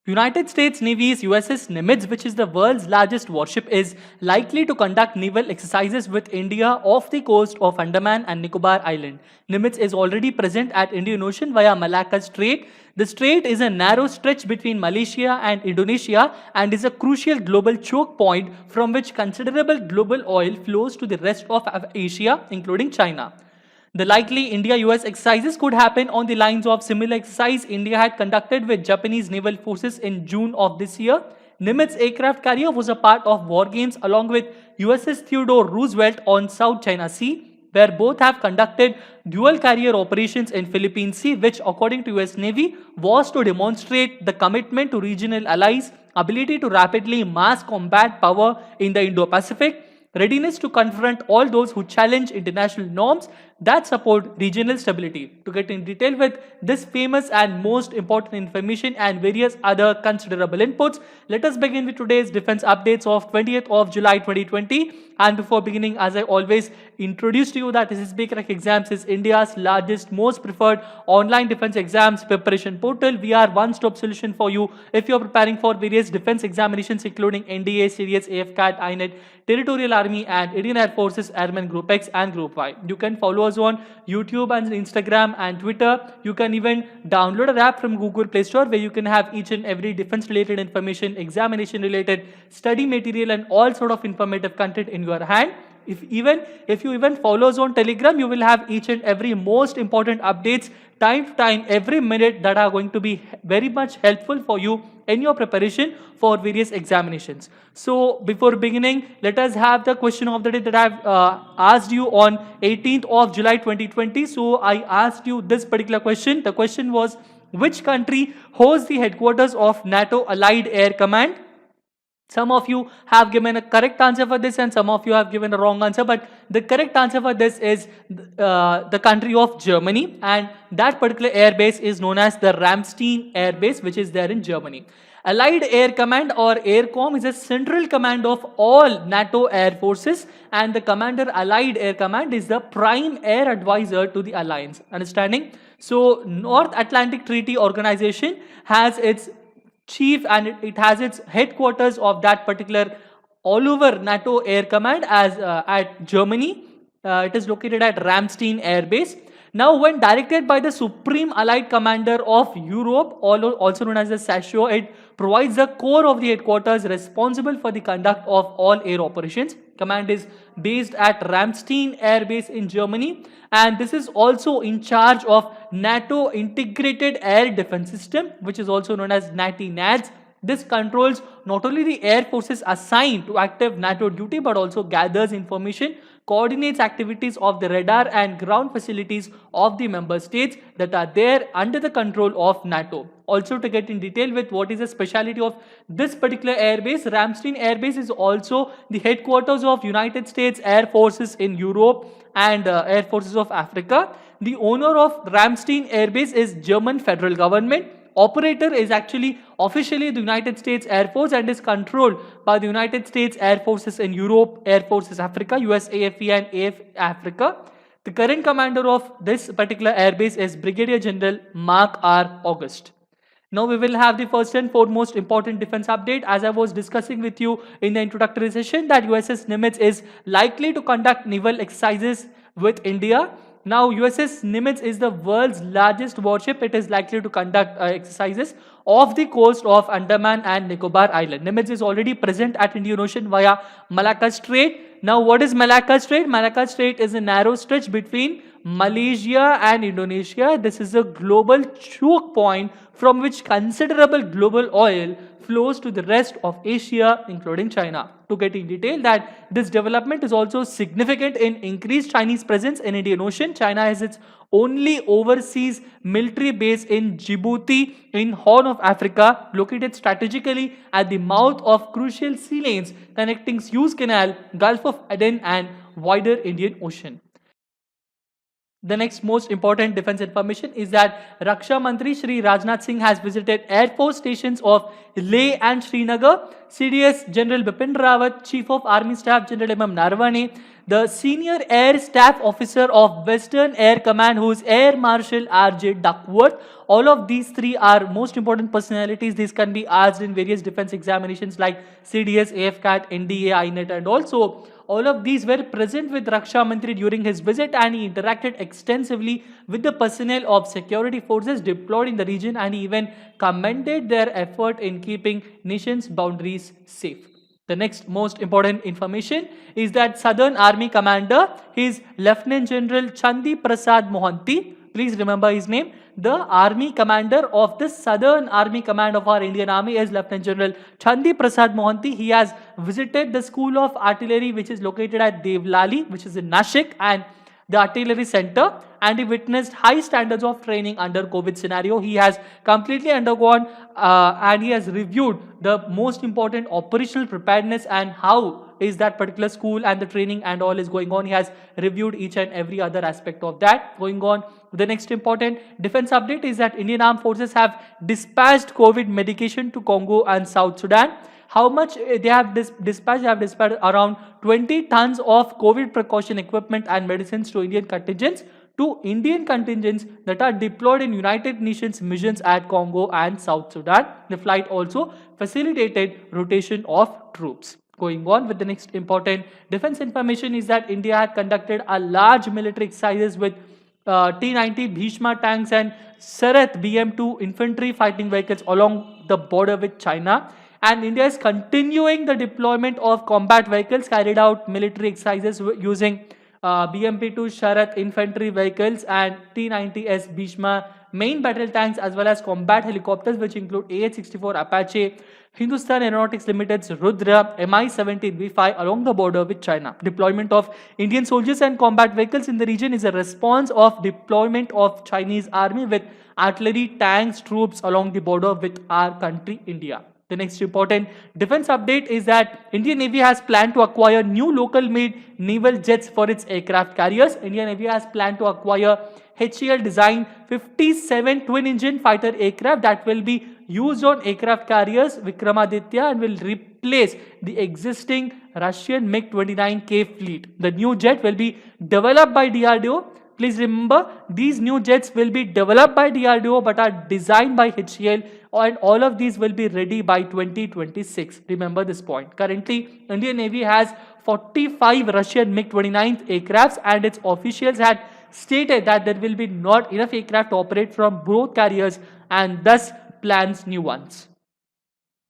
United States Navy's USS Nimitz, which is the world's largest warship, is likely to conduct naval exercises with India off the coast of Andaman and Nicobar Island. Nimitz is already present at Indian Ocean via Malacca Strait. The strait is a narrow stretch between Malaysia and Indonesia and is a crucial global choke point from which considerable global oil flows to the rest of Asia, including China. The likely India-US exercises could happen on the lines of similar exercise India had conducted with Japanese naval forces in June of this year. Nimitz aircraft carrier was a part of war games along with USS Theodore Roosevelt on South China Sea, where both have conducted dual carrier operations in Philippine Sea, which according to US Navy was to demonstrate the commitment to regional allies, ability to rapidly mass combat power in the Indo-Pacific, readiness to confront all those who challenge international norms that support regional stability. To get in detail with this famous and most important information and various other considerable inputs, let us begin with today's defense updates of 20th of July 2020. And before beginning, as I always introduce to you that SSB Crack Exams is India's largest, most preferred online defense exams preparation portal. We are one-stop solution for you if you are preparing for various defense examinations including NDA, CDS, AFCAT, INET, Territorial Army and Indian Air Forces Airmen Group X and Group Y. You can follow us on YouTube and Instagram and Twitter. You can even download an app from Google Play Store where you can have each and every defense related information, examination related, study material and all sort of informative content in your hand. If you even follow us on Telegram, you will have each and every most important updates time to time, every minute, that are going to be very much helpful for you in your preparation for various examinations. So before beginning, let us have the question of the day that I've asked you on 18th of July 2020. So I asked you this particular question. The question was, which country hosts the headquarters of NATO Allied Air Command? Some of you have given a correct answer for this and some of you have given a wrong answer, but the correct answer for this is the country of Germany, and that particular air base is known as the Ramstein Air Base, which is there in Germany. Allied Air Command or AirCom is a central command of all NATO air forces, and the commander Allied Air Command is the prime air advisor to the alliance. Understanding? So North Atlantic Treaty Organization has its chief and it has its headquarters of that particular all over NATO Air Command as at Germany. It is located at Ramstein Air Base. Now, when directed by the Supreme Allied Commander of Europe, also known as the SACEUR, it provides the core of the headquarters responsible for the conduct of all air operations. Command is based at Ramstein Air Base in Germany, and this is also in charge of NATO Integrated Air Defense System, which is also known as NATI-NADS. This controls not only the air forces assigned to active NATO duty, but also gathers information, coordinates activities of the radar and ground facilities of the member states that are there under the control of NATO. Also, to get in detail with what is the speciality of this particular airbase, Ramstein Air Base is also the headquarters of United States Air Forces in Europe and Air Forces of Africa. The owner of Ramstein Air Base is German federal government. Operator is actually officially the United States Air Force and is controlled by the United States Air Forces in Europe, Air Forces Africa, USAFE and AF Africa. The current commander of this particular airbase is Brigadier General Mark R. August. Now we will have the first and foremost important defense update. As I was discussing with you in the introductory session, that USS Nimitz is likely to conduct naval exercises with India. Now, USS Nimitz is the world's largest warship. It is likely to conduct exercises off the coast of Andaman and Nicobar Island. Nimitz is already present at Indian Ocean via Malacca Strait. Now, what is Malacca Strait? Malacca Strait is a narrow stretch between Malaysia and Indonesia. This is a global choke point from which considerable global oil flows to the rest of Asia, including China. To get in detail that this development is also significant in increased Chinese presence in Indian Ocean. China has its only overseas military base in Djibouti in Horn of Africa, located strategically at the mouth of crucial sea lanes connecting Suez Canal, Gulf of Aden and wider Indian Ocean. The next most important defense information is that Raksha Mantri Shri Rajnath Singh has visited Air Force stations of Leh and Srinagar. CDS General Bipin Rawat, Chief of Army Staff General M.M. Naravane, the Senior Air Staff Officer of Western Air Command, who is Air Marshal R.J. Duckworth. All of these three are most important personalities. These can be asked in various defense examinations like CDS, AFCAT, NDA, INET, and also all of these were present with Raksha Mantri during his visit, and he interacted extensively with the personnel of security forces deployed in the region, and he even commended their effort in keeping nation's boundaries safe. The next most important information is that Southern Army Commander is Lieutenant General Chandi Prasad Mohanty. Please remember his name. The Army Commander of the Southern Army Command of our Indian Army is Lieutenant General Chandi Prasad Mohanty. He has visited the School of Artillery, which is located at Devlali, which is in Nashik, and the Artillery Center, and he witnessed high standards of training under COVID scenario. He has completely undergone and he has reviewed the most important operational preparedness and how is that particular school and the training and all is going on. He has reviewed each and every other aspect of that. Going on, the next important defense update is that Indian Armed Forces have dispatched COVID medication to Congo and South Sudan. How much they have dispatched? They have dispatched around 20 tons of COVID precaution equipment and medicines to Indian contingents that are deployed in United Nations missions at Congo and South Sudan. The flight also facilitated rotation of troops. Going on with the next important defense information is that India had conducted a large military exercises with T-90 Bhishma tanks and Sarath BM-2 infantry fighting vehicles along the border with China. And India is continuing the deployment of combat vehicles, carried out military exercises using BMP-2 Sharath infantry vehicles and T-90S Bhishma main battle tanks, as well as combat helicopters, which include AH-64 Apache, Hindustan Aeronautics Limited's Rudra, Mi-17 V5 along the border with China. Deployment of Indian soldiers and combat vehicles in the region is a response of deployment of Chinese army with artillery, tanks, troops along the border with our country, India. The next important defense update is that Indian Navy has planned to acquire new local-made naval jets for its aircraft carriers. Indian Navy has planned to acquire HAL designed 57 twin-engine fighter aircraft that will be used on aircraft carriers Vikramaditya and will replace the existing Russian MiG-29K fleet. The new jet will be developed by DRDO. Please remember, these new jets will be developed by DRDO but are designed by HAL, and all of these will be ready by 2026. Remember this point. Currently, Indian Navy has 45 Russian MiG-29 aircrafts, and its officials had stated that there will be not enough aircraft to operate from both carriers and thus plans new ones.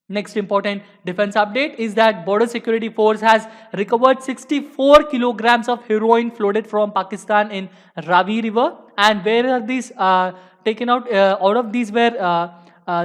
Next important defense update is that Border Security Force has recovered 64 kilograms of heroin floated from Pakistan in Ravi River. And where are these taken out? All of these were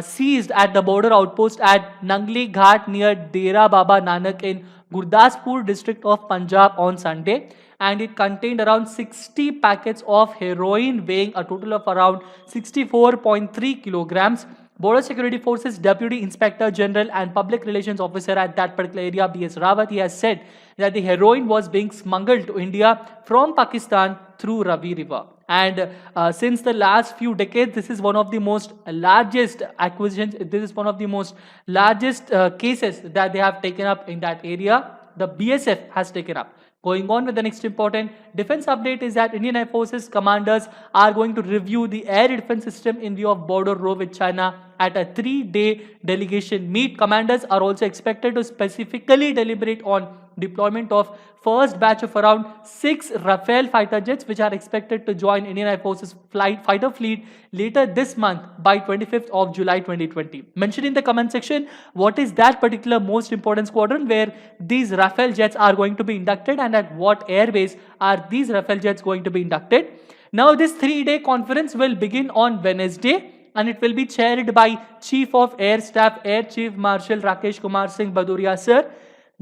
seized at the border outpost at Nangli Ghat near Dera Baba Nanak in Gurdaspur district of Punjab on Sunday. And it contained around 60 packets of heroin weighing a total of around 64.3 kilograms. Border Security Forces Deputy Inspector General and Public Relations Officer at that particular area, B.S. Rawat, he has said that the heroin was being smuggled to India from Pakistan through Ravi River. And since the last few decades, this is one of the most largest acquisitions, this is one of the most largest cases that they have taken up in that area, the BSF has taken up. Going on with the next important defense update is that Indian Air Forces commanders are going to review the air defense system in view of border row with China at a 3-day delegation meet. Commanders are also expected to specifically deliberate on deployment of first batch of around 6 Rafale fighter jets, which are expected to join Indian Air Forces fighter fleet later this month by 25th of July 2020. Mention in the comment section what is that particular most important squadron where these Rafale jets are going to be inducted and at what airbase are these Rafale jets going to be inducted. Now this 3-day conference will begin on Wednesday and it will be chaired by Chief of Air Staff Air Chief Marshal Rakesh Kumar Singh Bhadoria sir.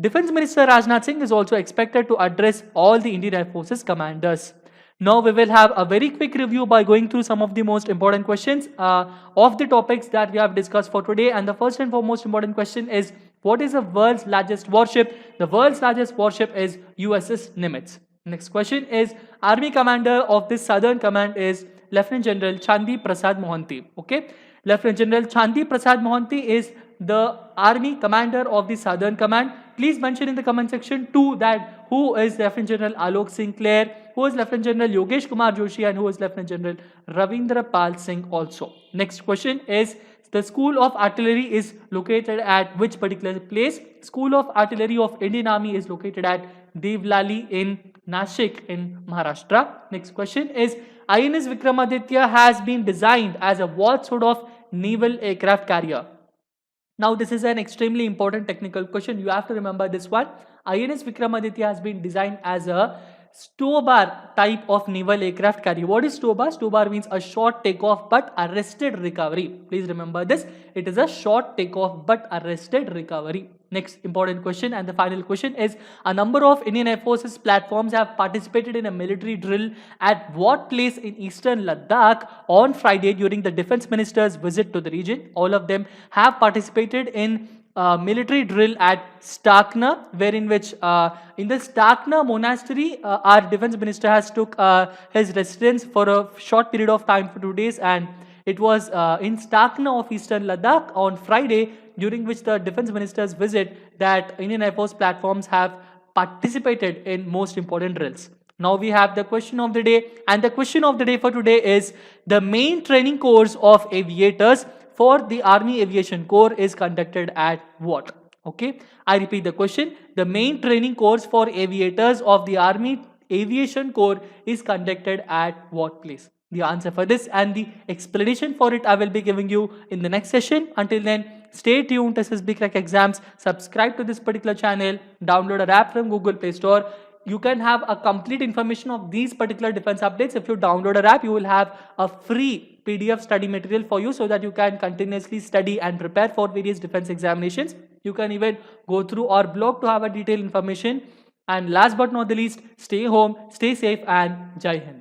Defense Minister Rajnath Singh is also expected to address all the Indian Air Forces commanders. Now we will have a very quick review by going through some of the most important questions of the topics that we have discussed for today. And the first and foremost important question is, what is the world's largest warship? The world's largest warship is USS Nimitz. Next question is, Army Commander of the Southern Command is Lieutenant General Chandi Prasad Mohanty. Okay, Lieutenant General Chandi Prasad Mohanty is the Army Commander of the Southern Command. please mention in the comment section too that who is Lieutenant General Alok Sinclair, who is Lieutenant General Yogesh Kumar Joshi, and who is Lieutenant General Ravindra Pal Singh also. Next question is, the School of Artillery is located at which particular place? School of Artillery of Indian Army is located at Devlali in Nashik in Maharashtra. Next question is, INS Vikramaditya has been designed as a what sort of naval aircraft carrier? Now this is an extremely important technical question. You have to remember this one. INS Vikramaditya has been designed as a STOBAR type of naval aircraft carrier. What is STOBAR? STOBAR means a short takeoff but arrested recovery. Please remember this. It is a short takeoff but arrested recovery. Next important question and the final question is, a number of Indian Air Force's platforms have participated in a military drill at what place in eastern Ladakh on Friday during the defense minister's visit to the region? All of them have participated in military drill at Stakna, wherein which in the Stakna monastery, our defense minister has took his residence for a short period of time for 2 days, and it was in Stakna of eastern Ladakh on Friday, during which the defense minister's visit, that Indian Air Force platforms have participated in most important drills. Now we have the question of the day, and the question of the day for today is, the main training course of aviators for the Army Aviation Corps is conducted at what? Okay, I repeat the question. The main training course for aviators of the Army Aviation Corps is conducted at what place? The answer for this and the explanation for it I will be giving you in the next session. Until then, stay tuned to SSB Crack Exams. Subscribe to this particular channel. Download an app from Google Play Store. You can have a complete information of these particular defense updates. If you download an app, you will have a free PDF study material for you so that you can continuously study and prepare for various defense examinations. You can even go through our blog to have a detailed information. And last but not the least, stay home, stay safe, and Jai Hind.